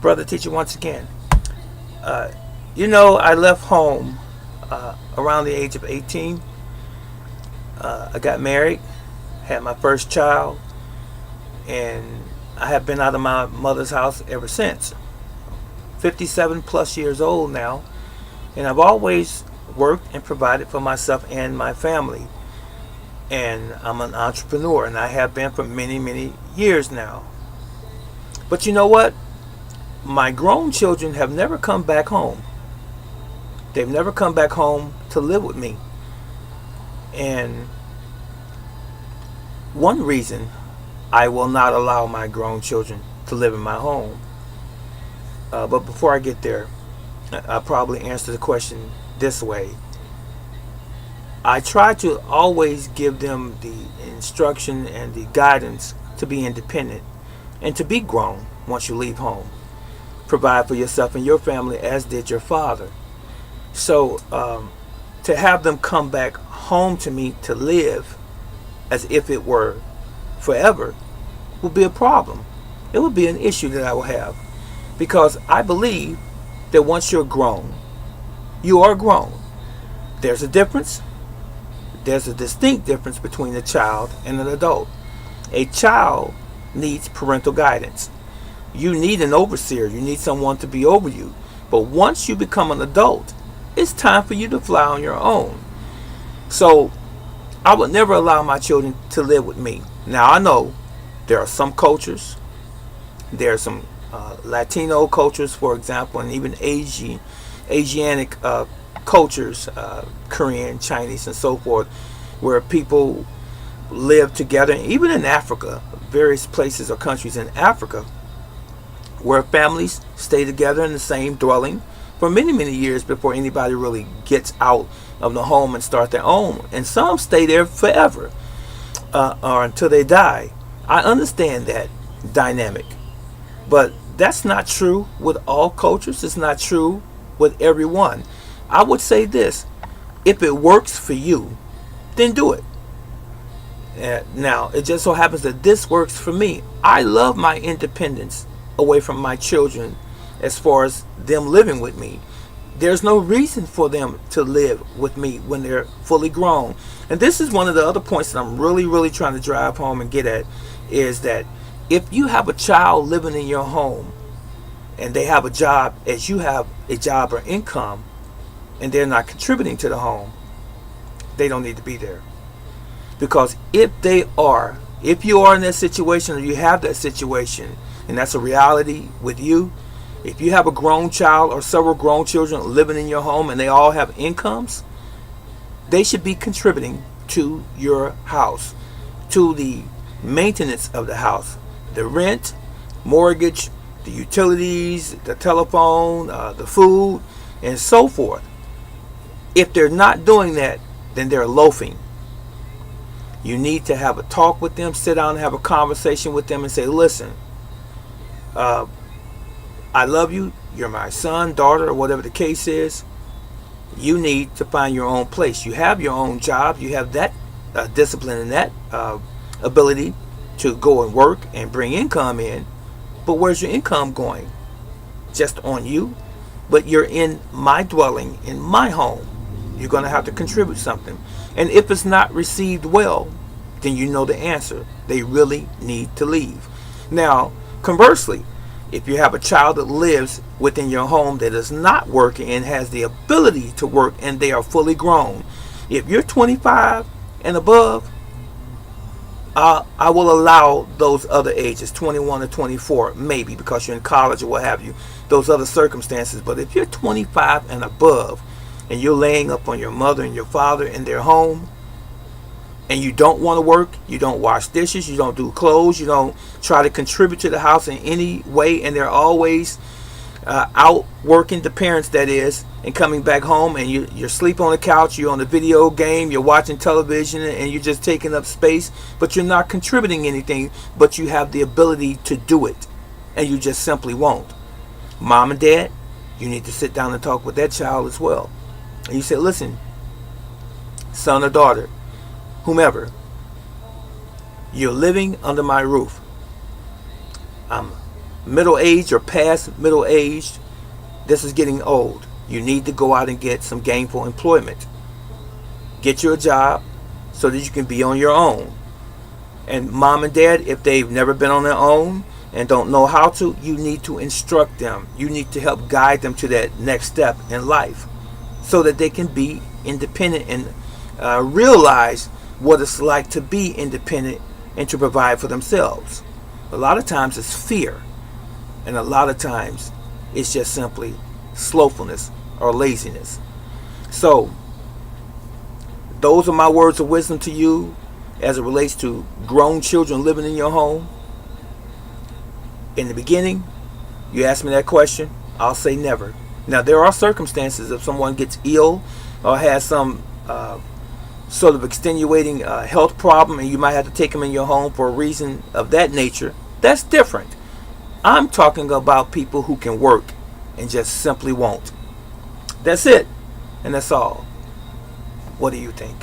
Brother teacher, once again. Uh, I left home around the age of 18. I got married, had my first child, and I have been out of my mother's house ever since. 57 plus years old now, and I've always worked and provided for myself and my family. And I'm an entrepreneur, and I have been for many, many years now. But you know what? My grown children have never come back home. They've never come back home to live with me. And one reason I will not allow my grown children to live in my home. But before I get there, I'll probably answer the question this way. I try to always give them the instruction and the guidance to be independent and to be grown once you leave home. Provide for yourself and your family as did your father. So to have them come back home to me to live as if it were forever will be a problem. It will be an issue that I will have, because I believe that once you're grown, you are grown. There's a difference. There's a distinct difference between a child and an adult. A child needs parental guidance. You need an overseer. You need someone to be over you. But once you become an adult, it's time for you to fly on your own. So I would never allow my children to live with me. Now I know there are some cultures. There are some Latino cultures, for example, and even Asiatic cultures, Korean, Chinese, and so forth, where people live together. Even in Africa, various places or countries in Africa, where families stay together in the same dwelling for many, many years before anybody really gets out of the home and start their own. And some stay there forever or until they die. I understand that dynamic, but that's not true with all cultures. It's not true with everyone. I would say this: if it works for you, then do it. Now, it just so happens that this works for me. I love my independence away from my children as far as them living with me. There's no reason for them to live with me when they're fully grown. And this is one of the other points that I'm really, really trying to drive home and get at, is that if you have a child living in your home and they have a job as you have a job or income, and they're not contributing to the home, they don't need to be there. Because if you are in that situation, or you have that situation, and that's a reality with you, if you have a grown child or several grown children living in your home and they all have incomes, they should be contributing to your house, to the maintenance of the house, the rent, mortgage, the utilities, the telephone, the food, and so forth. If they're not doing that, then they're loafing. You need to have a talk with them, sit down and have a conversation with them and say, listen, I love you. You're my son, daughter, or whatever the case is. You need to find your own place. You have your own job. You have that discipline and that ability to go and work and bring income in. But where's your income going? Just on you? But you're in my dwelling, in my home. You're going to have to contribute something. And if it's not received well, then you know the answer. They really need to leave. Now, conversely, if you have a child that lives within your home that is not working and has the ability to work and they are fully grown, if you're 25 and above, I will allow those other ages, 21 or 24, maybe because you're in college or what have you, those other circumstances. But if you're 25 and above and you're laying up on your mother and your father in their home, and you don't want to work, you don't wash dishes, you don't do clothes, you don't try to contribute to the house in any way, and they're always out working, the parents that is, and coming back home, and you're sleeping on the couch, you're on the video game, you're watching television, and you're just taking up space, but you're not contributing anything, but you have the ability to do it, and you just simply won't. Mom and dad, you need to sit down and talk with that child as well. And you say, listen, son or daughter, whomever, you're living under my roof. I'm middle age or past middle age, this is getting old. You need to go out and get some gainful employment. Get you a job so that you can be on your own. And mom and dad, if they've never been on their own and don't know how to, you need to instruct them. You need to help guide them to that next step in life so that they can be independent and realize what it's like to be independent and to provide for themselves. A lot of times it's fear, and a lot of times it's just simply slothfulness or laziness. So those are my words of wisdom to you as it relates to grown children living in your home. In the beginning, you asked me that question, I'll say never. Now, there are circumstances if someone gets ill or has some sort of extenuating health problem and you might have to take them in your home for a reason of that nature. That's different. I'm talking about people who can work and just simply won't. That's it. And that's all. What do you think?